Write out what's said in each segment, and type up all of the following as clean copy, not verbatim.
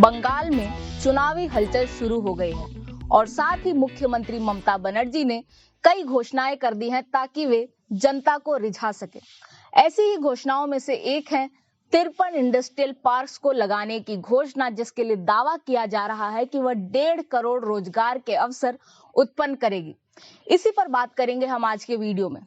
बंगाल में चुनावी हलचल शुरू हो गई है और साथ ही मुख्यमंत्री ममता बनर्जी ने कई घोषणाएं कर दी हैं ताकि वे जनता को रिझा सके। ऐसी ही घोषणाओं में से एक है 53 इंडस्ट्रियल पार्क्स को लगाने की घोषणा, जिसके लिए दावा किया जा रहा है कि वह 1.5 करोड़ रोजगार के अवसर उत्पन्न करेगी। इसी पर बात करेंगे हम आज के वीडियो में।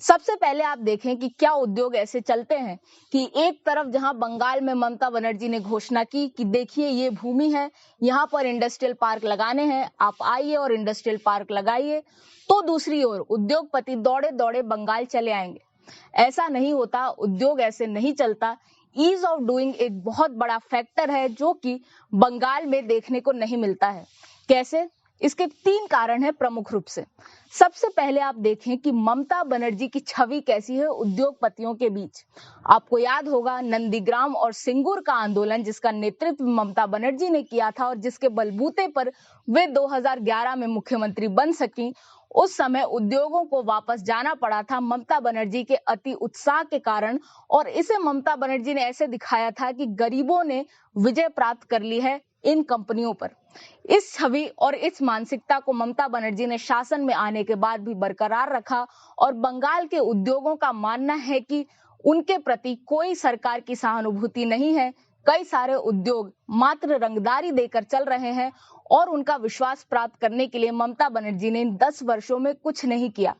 सबसे पहले आप देखें कि क्या उद्योग ऐसे चलते हैं कि एक तरफ जहां बंगाल में ममता बनर्जी ने घोषणा की कि देखिए ये भूमि है, यहां पर इंडस्ट्रियल पार्क लगाने हैं, आप आइए और इंडस्ट्रियल पार्क लगाइए, तो दूसरी ओर उद्योगपति दौड़े दौड़े बंगाल चले आएंगे। ऐसा नहीं होता, उद्योग ऐसे नहीं चलता। ईज ऑफ डूइंग एक बहुत बड़ा फैक्टर है जो कि बंगाल में देखने को नहीं मिलता है। कैसे? इसके 3 कारण हैं प्रमुख रूप से। सबसे पहले आप देखें कि ममता बनर्जी की छवि कैसी है उद्योगपतियों के बीच। आपको याद होगा नंदीग्राम और सिंगूर का आंदोलन, जिसका नेतृत्व ममता बनर्जी ने किया था और जिसके बलबूते पर वे 2011 में मुख्यमंत्री बन सकी। उस समय उद्योगों को वापस जाना पड़ा था ममता बनर्जी के अति उत्साह के कारण, और इसे ममता बनर्जी ने ऐसे दिखाया था कि गरीबों ने विजय प्राप्त कर ली है इन कंपनियों पर। इस छवि और इस मानसिकता को ममता बनर्जी ने शासन में आने के बाद भी बरकरार रखा और बंगाल के उद्योगों का मानना है कि उनके प्रति कोई सरकार की सहानुभूति नहीं है। कई सारे उद्योग मात्र रंगदारी देकर चल रहे हैं और उनका विश्वास प्राप्त करने के लिए ममता बनर्जी ने 10 वर्षों में कुछ नहीं किया।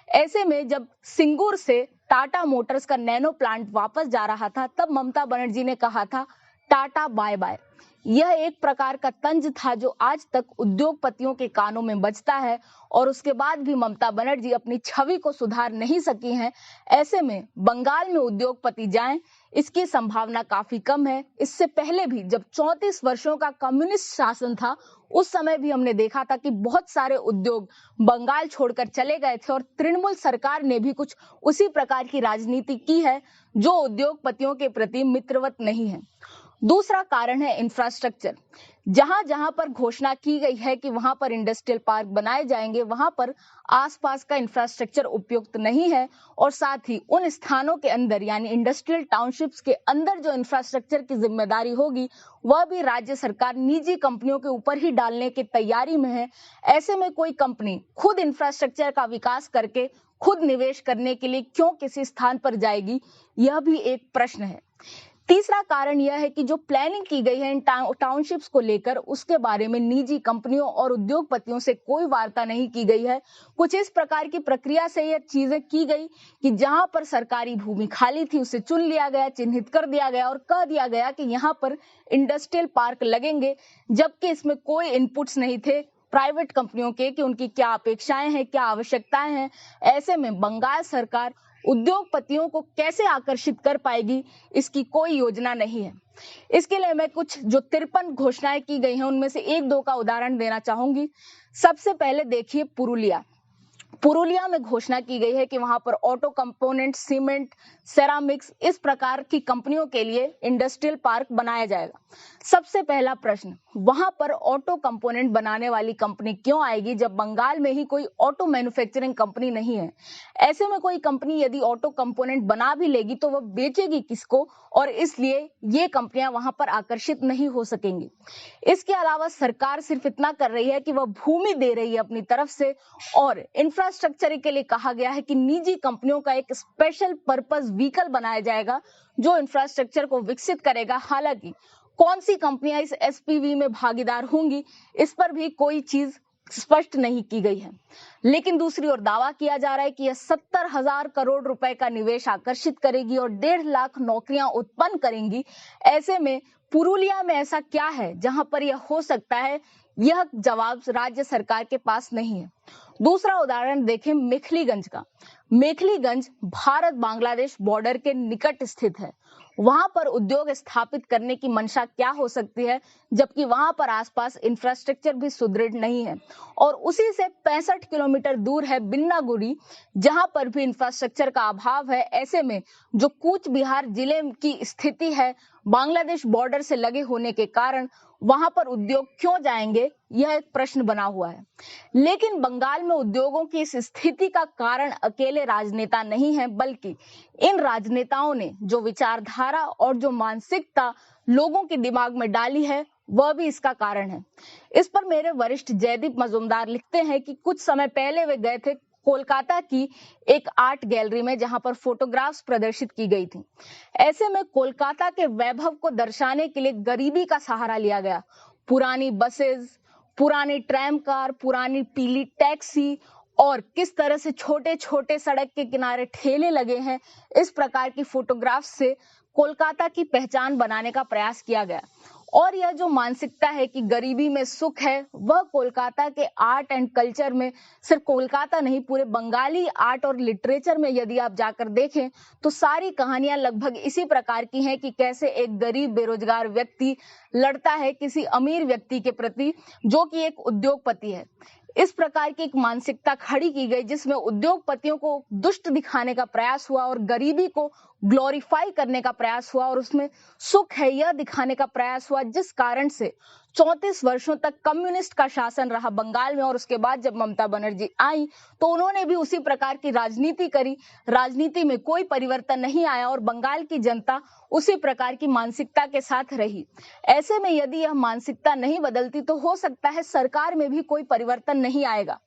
ऐसे में जब सिंगूर से टाटा मोटर्स का नैनो प्लांट वापस जा रहा था, तब ममता बनर्जी ने कहा था टाटा बाय बाय। यह एक प्रकार का तंज था जो आज तक उद्योगपतियों के कानों में बजता है और उसके बाद भी ममता बनर्जी अपनी छवि को सुधार नहीं सकी हैं। ऐसे में बंगाल में उद्योगपति जाएं, इसकी संभावना काफी कम है। इससे पहले भी जब 34 वर्षों का कम्युनिस्ट शासन था, उस समय भी हमने देखा था कि बहुत सारे उद्योग बंगाल छोड़कर चले गए थे और तृणमूल सरकार ने भी कुछ उसी प्रकार की राजनीति की है जो उद्योगपतियों के प्रति मित्रवत नहीं है। दूसरा कारण है इंफ्रास्ट्रक्चर। जहां जहां पर घोषणा की गई है कि वहां पर इंडस्ट्रियल पार्क बनाए जाएंगे, वहां पर आसपास का इंफ्रास्ट्रक्चर उपयुक्त नहीं है और साथ ही उन स्थानों के अंदर यानी इंडस्ट्रियल टाउनशिप्स के अंदर जो इंफ्रास्ट्रक्चर की जिम्मेदारी होगी वह भी राज्य सरकार निजी कंपनियों के ऊपर ही डालने की तैयारी में है। ऐसे में कोई कंपनी खुद इंफ्रास्ट्रक्चर का विकास करके खुद निवेश करने के लिए क्यों किसी स्थान पर जाएगी, यह भी एक प्रश्न है। तीसरा कारण यह है कि जो प्लानिंग की गई है इन टाउनशिप्स को लेकर, उसके बारे में निजी कंपनियों और उद्योगपतियों से कोई वार्ता नहीं की गई है। कुछ इस प्रकार की प्रक्रिया से यह चीजें की गई कि जहां पर सरकारी भूमि खाली थी उसे चुन लिया गया, चिन्हित कर दिया गया और कह दिया गया कि यहाँ पर इंडस्ट्रियल पार्क लगेंगे, जबकि इसमें कोई इनपुट्स नहीं थे प्राइवेट कंपनियों के कि उनकी क्या अपेक्षाएं हैं, क्या आवश्यकताएं हैं। ऐसे में बंगाल सरकार उद्योगपतियों को कैसे आकर्षित कर पाएगी, इसकी कोई योजना नहीं है। इसके लिए मैं कुछ जो 53 घोषणाएं की गई हैं उनमें से 1-2 का उदाहरण देना चाहूंगी। सबसे पहले देखिए पुरुलिया में घोषणा की गई है कि वहां पर ऑटो कंपोनेंट, सीमेंट, सेरामिक्स, इस प्रकार की कंपनियों के लिए इंडस्ट्रियल पार्क बनाया जाएगा। सबसे पहला प्रश्न, वहां पर ऑटो कंपोनेंट बनाने वाली कंपनी क्यों आएगी जब बंगाल में ही कोई ऑटो मैन्युफैक्चरिंग कंपनी नहीं है? ऐसे में कोई कंपनी यदि ऑटो कंपोनेंट बना भी लेगी तो वह बेचेगी किसको, और इसलिए ये कंपनियां वहां पर आकर्षित नहीं हो सकेंगी। इसके अलावा सरकार सिर्फ इतना कर रही है कि वह भूमि दे रही है अपनी तरफ से, और इंफ्रास्ट्रक्चर के लिए कहा गया है कि निजी कंपनियों का एक स्पेशल पर्पस व्हीकल बनाया जाएगा जो इंफ्रास्ट्रक्चर को विकसित करेगा। हालांकि कौन सी कंपनियां इस एसपीवी में भागीदार होंगी, इस पर भी कोई चीज स्पष्ट नहीं की गई है। लेकिन दूसरी ओर दावा किया जा रहा है कि यह 70,000 करोड़ रुपए का निवेश आकर्षित करेगी और 1.5 लाख नौकरियां उत्पन्न करेंगी। ऐसे में पुरुलिया में ऐसा क्या है जहां पर यह हो सकता है, यह जवाब राज्य सरकार के पास नहीं है। दूसरा उदाहरण देखें मेखलीगंज का। मेखलीगंज भारत बांग्लादेश बॉर्डर के निकट स्थित है। वहां पर उद्योग स्थापित करने की मंशा क्या हो सकती है, जबकि वहां पर आसपास इंफ्रास्ट्रक्चर भी सुदृढ़ नहीं है। और उसी से 65 किलोमीटर दूर है बिन्नागुड़ी, जहां पर भी इंफ्रास्ट्रक्चर का अभाव है। ऐसे में जो कूच बिहार जिले की स्थिति है, बांग्लादेश बॉर्डर से लगे होने के कारण वहां पर उद्योग क्यों जाएंगे, यह एक प्रश्न बना हुआ है। लेकिन बंगाल में उद्योगों की इस स्थिति का कारण अकेले राजनेता नहीं है, बल्कि इन राजनेताओं ने जो विचारधारा और जो मानसिकता लोगों के दिमाग में डाली है, वह भी इसका कारण है। इस पर मेरे वरिष्ठ जयदीप मजूमदार लिखते हैं कि कुछ समय पहले वे गए थे कोलकाता की एक आर्ट गैलरी में, जहां पर फोटोग्राफ्स प्रदर्शित की गई थी। ऐसे में कोलकाता के वैभव को दर्शाने के लिए गरीबी का सहारा लिया गया। पुरानी बसेस, पुरानी ट्रैम कार, पुरानी पीली टैक्सी और किस तरह से छोटे छोटे सड़क के किनारे ठेले लगे हैं, इस प्रकार की फोटोग्राफ से कोलकाता की पहचान बनाने का प्रयास किया गया। और यह जो मानसिकता है कि गरीबी में सुख है, वह कोलकाता के आर्ट एंड कल्चर में, सिर्फ कोलकाता नहीं पूरे बंगाली आर्ट और लिटरेचर में यदि आप जाकर देखें तो सारी कहानियां लगभग इसी प्रकार की हैं कि कैसे एक गरीब बेरोजगार व्यक्ति लड़ता है किसी अमीर व्यक्ति के प्रति जो कि एक उद्योगपति है। इस प्रकार की एक मानसिकता खड़ी की गई जिसमें उद्योगपतियों को दुष्ट दिखाने का प्रयास हुआ और गरीबी को ग्लोरीफाई करने का प्रयास हुआ और उसमें सुख है यह दिखाने का प्रयास हुआ, जिस कारण से 34 वर्षों तक कम्युनिस्ट का शासन रहा बंगाल में। और उसके बाद जब ममता बनर्जी आई तो उन्होंने भी उसी प्रकार की राजनीति करी। राजनीति में कोई परिवर्तन नहीं आया और बंगाल की जनता उसी प्रकार की मानसिकता के साथ रही। ऐसे में यदि यह मानसिकता नहीं बदलती तो हो सकता है सरकार में भी कोई परिवर्तन नहीं आएगा।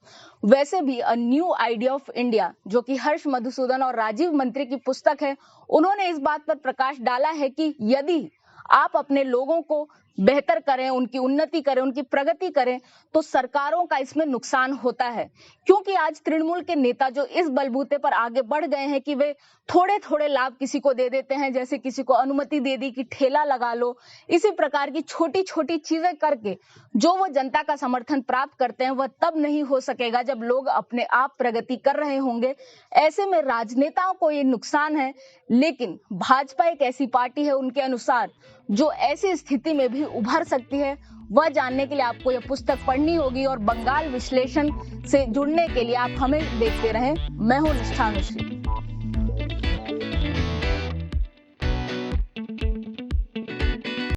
वैसे भी a new idea of India, जो कि हर्ष मधुसूदन और राजीव मंत्री की पुस्तक है, उन्होंने इस बात पर प्रकाश डाला है कि यदि आप अपने लोगों को बेहतर करें, उनकी उन्नति करें, उनकी प्रगति करें, तो सरकारों का इसमें नुकसान होता है। क्योंकि आज तृणमूल के नेता जो इस बलबूते पर आगे बढ़ गए हैं कि वे थोड़े थोड़े लाभ किसी को दे देते हैं, जैसे किसी को अनुमति दे दी कि ठेला लगा लो, इसी प्रकार की छोटी छोटी चीजें करके जो वो जनता का समर्थन प्राप्त करते हैं वह तब नहीं हो सकेगा जब लोग अपने आप प्रगति कर रहे होंगे। ऐसे में राजनेताओं को ये नुकसान है, लेकिन भाजपा एक ऐसी पार्टी है उनके अनुसार जो ऐसी स्थिति में भी उभर सकती है। वह जानने के लिए आपको यह पुस्तक पढ़नी होगी और बंगाल विश्लेषण से जुड़ने के लिए आप हमें देखते रहें। मैं हूं निष्ठा मिश्री।